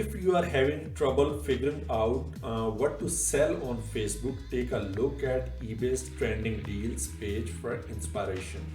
If you are having trouble figuring out what to sell on Facebook, take a look at eBay's trending deals page for inspiration.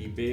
eBay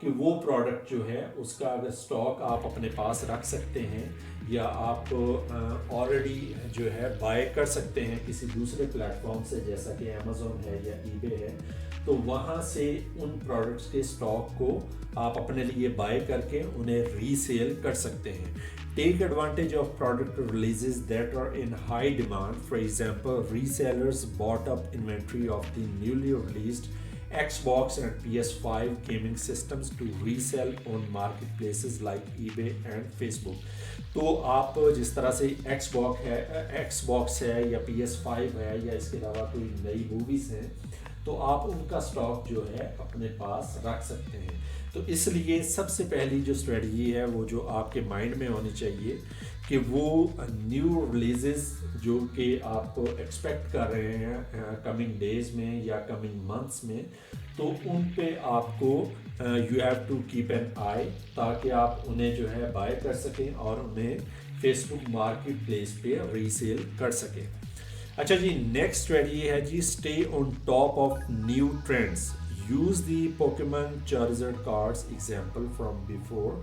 کہ وہ product جو ہے اس کا اگر stock آپ اپنے پاس رکھ سکتے ہیں یا آپ آلریڈی جو ہے بائی کر سکتے ہیں کسی دوسرے پلیٹ فارم سے جیسا کہ امیزون ہے یا ای بے ہے، تو وہاں سے ان پروڈکٹس کے اسٹاک کو آپ اپنے لیے بائی کر کے انہیں ری سیل کر سکتے ہیں. Take advantage of product releases that are in high demand. For example, resellers bought up inventory of the newly released Xbox and PS5 gaming systems to resell on marketplaces like eBay and Facebook. تو آپ جس طرح سے x box ہے یا PS5 ہے یا اس کے علاوہ کوئی نئی موویز ہیں تو آپ ان کا اسٹاک جو ہے اپنے پاس رکھ سکتے ہیں. تو اس لیے سب سے پہلی جو اسٹریٹجی ہے وہ جو آپ کے مائنڈ میں ہونی چاہیے کہ وہ نیو ریلیزز جو کہ آپ ایکسپیکٹ کر رہے ہیں کمنگ ڈیز میں یا کمنگ منتھس میں، تو ان پہ آپ کو you have to keep an eye تاکہ آپ انہیں جو ہے بائی کر سکیں اور انہیں فیس بک مارکیٹ پلیس پہ ری سیل کر سکیں. اچھا جی، نیکسٹ اسٹریٹجی ہے جی stay on top of new trends. Use the Pokemon Charizard cards example from before.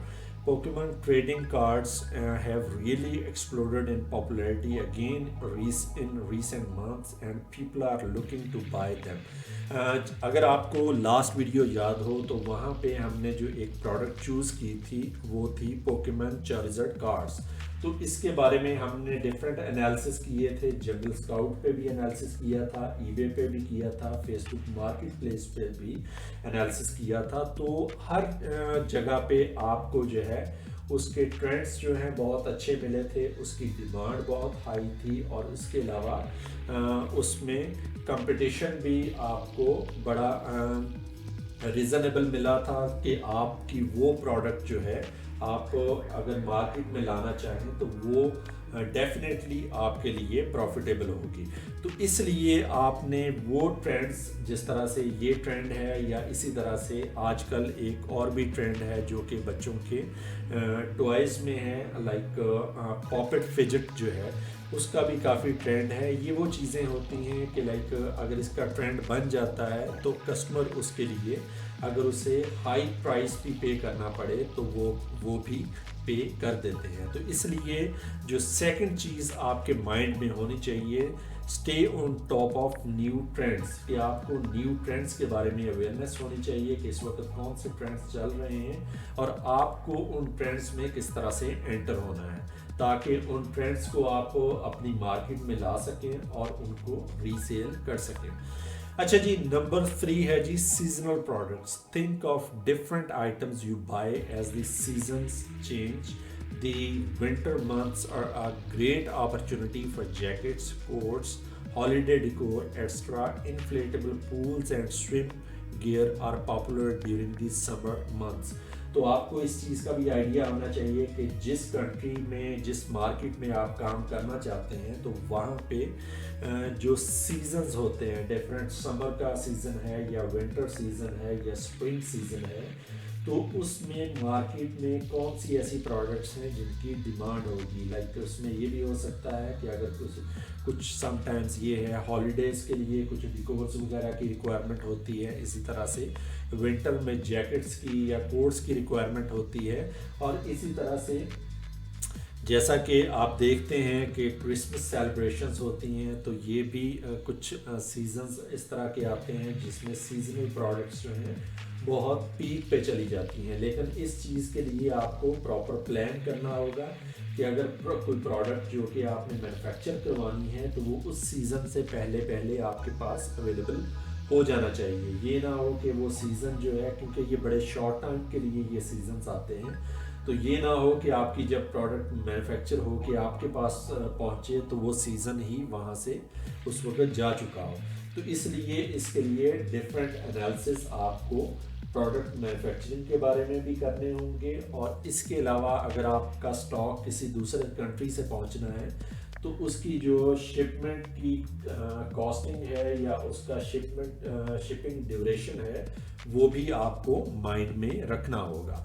Pokemon trading cards have really exploded in popularity again in recent months and people are looking to buy them. اگر آپ کو last video یاد ہو تو وہاں پہ ہم نے جو ایک پروڈکٹ چوز کی تھی وہ تھی پوکیمن چارزرڈ کارڈز. تو اس کے بارے میں ہم نے ڈفرینٹ انالیسس کیے تھے، جنگل اسکاؤٹ پہ بھی انالیسس کیا تھا، ای بے پہ بھی کیا تھا، فیس بک مارکیٹ پلیس پہ بھی انالیسس کیا تھا. تو ہر جگہ پہ آپ کو جو ہے اس کے ٹرینڈز جو ہیں بہت اچھے ملے تھے، اس کی ڈیمانڈ بہت ہائی تھی اور اس کے علاوہ اس میں کمپٹیشن بھی آپ کو بڑا ریزنیبل ملا تھا کہ آپ کی وہ پروڈکٹ جو ہے آپ اگر مارکیٹ میں لانا چاہیں تو وہ ڈیفینیٹلی آپ کے لیے پروفیٹیبل ہوگی. تو اس لیے آپ نے وہ ٹرینڈز جس طرح سے یہ ٹرینڈ ہے یا اسی طرح سے آج کل ایک اور بھی ٹرینڈ ہے جو کہ بچوں کے ٹوائز میں ہے، لائک پاپٹ فجٹ جو ہے اس کا بھی کافی ٹرینڈ ہے. یہ وہ چیزیں ہوتی ہیں کہ لائک اگر اس کا ٹرینڈ بن جاتا ہے تو کسٹمر اس کے لیے اگر اسے ہائی پرائس بھی پے کرنا پڑے تو وہ بھی پے کر دیتے ہیں. تو اس لیے جو سیکنڈ چیز آپ کے مائنڈ میں ہونی چاہیے، stay on top of new trends, کہ آپ کو نیو ٹرینڈس کے بارے میں اویئرنیس ہونی چاہیے کہ اس وقت کون سے ٹرینڈس چل رہے ہیں اور آپ کو ان ٹرینڈس میں کس طرح سے انٹر ہونا ہے تاکہ ان ٹرینڈس کو آپ اپنی مارکیٹ میں لا سکیں اور ان کو ری سیل کر سکیں. اچھا جی، نمبر 3 ہے جی seasonal products. Think of different items you buy as the seasons change. The winter months are a great opportunity for jackets, coats, holiday decor, etc. Inflatable pools and swim gear are popular during the summer months. تو آپ کو اس چیز کا بھی idea ہونا چاہیے کہ جس کنٹری میں جس مارکیٹ میں آپ کام کرنا چاہتے ہیں تو وہاں پہ جو سیزنز ہوتے ہیں ڈفرینٹ، سمر کا سیزن ہے یا ونٹر سیزن ہے یا اسپرنگ سیزن ہے، تو اس میں مارکیٹ میں کون سی ایسی پروڈکٹس ہیں جن کی ڈیمانڈ ہوگی. لائک اس میں یہ بھی ہو سکتا ہے کہ اگر کچھ سم ٹائمز یہ ہے ہالیڈیز کے لیے کچھ ڈیکورس وغیرہ کی ریکوائرمنٹ ہوتی ہے، اسی طرح سے ونٹر میں جیکٹس کی یا کوٹس کی ریکوائرمنٹ ہوتی ہے. اور اسی طرح سے جیسا کہ آپ دیکھتے ہیں کہ کرسمس سیلیبریشنز ہوتی ہیں تو یہ بھی کچھ سیزنز اس طرح کے آتے ہیں جس میں سیزنل پروڈکٹس جو ہیں بہت پیک پہ چلی جاتی ہیں. لیکن اس چیز کے لیے آپ کو پراپر پلان کرنا ہوگا کہ اگر کوئی پروڈکٹ جو کہ آپ نے مینوفیکچر کروانی ہے تو وہ اس سیزن سے پہلے آپ کے پاس اویلیبل ہو جانا چاہیے. یہ نہ ہو کہ وہ سیزن جو ہے، کیونکہ یہ بڑے شارٹ ٹائم کے لیے یہ سیزنز آتے ہیں، تو یہ نہ ہو کہ آپ کی جب پروڈکٹ مینوفیکچر ہو کے آپ کے پاس پہنچے تو وہ سیزن ہی وہاں سے اس وقت جا چکا ہو. تو اس لیے اس کے لیے ڈفرینٹ انالیسس آپ کو پروڈکٹ مینوفیکچرنگ کے بارے میں بھی کرنے ہوں گے. اور اس کے علاوہ اگر آپ کا اسٹاک کسی دوسرے کنٹری سے پہنچنا ہے تو اس کی جو شپمنٹ کی کاسٹنگ ہے یا اس کا شپنگ ڈیوریشن ہے وہ بھی آپ کو مائنڈ میں رکھنا ہوگا.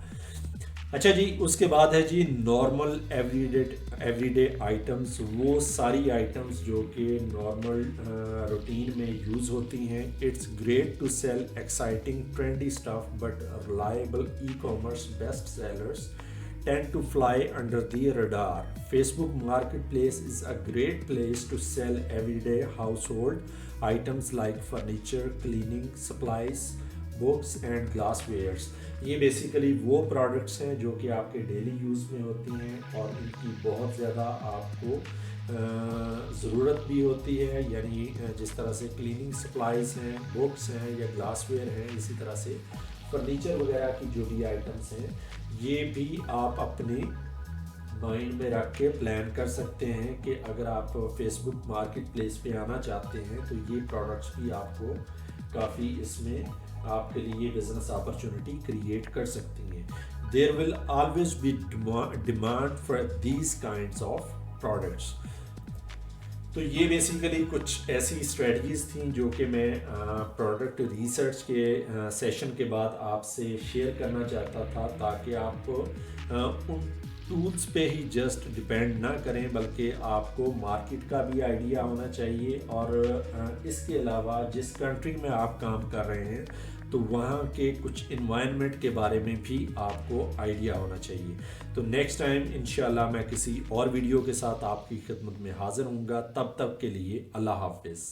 اچھا جی، اس کے بعد ہے جی نارمل ایوری ڈے آئٹمس، وہ ساری آئٹمس جو کہ نارمل روٹین میں یوز ہوتی ہیں. It's great to sell exciting trendy stuff but reliable e commerce best sellers tend to fly under the radar. Facebook Marketplace is a great place to sell everyday household items like furniture, cleaning supplies, books and glasswares. یہ basically وہ products ہیں جو کہ آپ کے daily use میں ہوتی ہیں اور ان کی بہت زیادہ آپ کو ضرورت بھی ہوتی ہے. یعنی جس طرح سے کلیننگ سپلائز ہیں، بکس ہیں یا گلاس ویئر ہیں، اسی طرح سے فرنیچر وغیرہ کی جو بھی آئٹمس ہیں، یہ بھی آپ اپنے مائنڈ میں رکھ کے پلان کر سکتے ہیں کہ اگر آپ فیس بک مارکیٹ پلیس پہ آنا چاہتے ہیں تو یہ پروڈکٹس بھی آپ کو کافی اس میں آپ کے لیے بزنس اپرچونٹی کریٹ کر سکتی ہیں. There will always be demand for these kinds of products. تو یہ بیسیکلی کچھ ایسی اسٹریٹجیز تھیں جو کہ میں پروڈکٹ ریسرچ کے سیشن کے بعد آپ سے شیئر کرنا چاہتا تھا، تاکہ آپ ان ٹولز پہ ہی جسٹ ڈپینڈ نہ کریں بلکہ آپ کو مارکیٹ کا بھی آئیڈیا ہونا چاہیے، اور اس کے علاوہ جس کنٹری میں آپ کام کر رہے ہیں تو وہاں کے کچھ انوائرمنٹ کے بارے میں بھی آپ کو آئیڈیا ہونا چاہیے. تو نیکسٹ ٹائم انشاءاللہ میں کسی اور ویڈیو کے ساتھ آپ کی خدمت میں حاضر ہوں گا. تب تک کے لیے اللہ حافظ.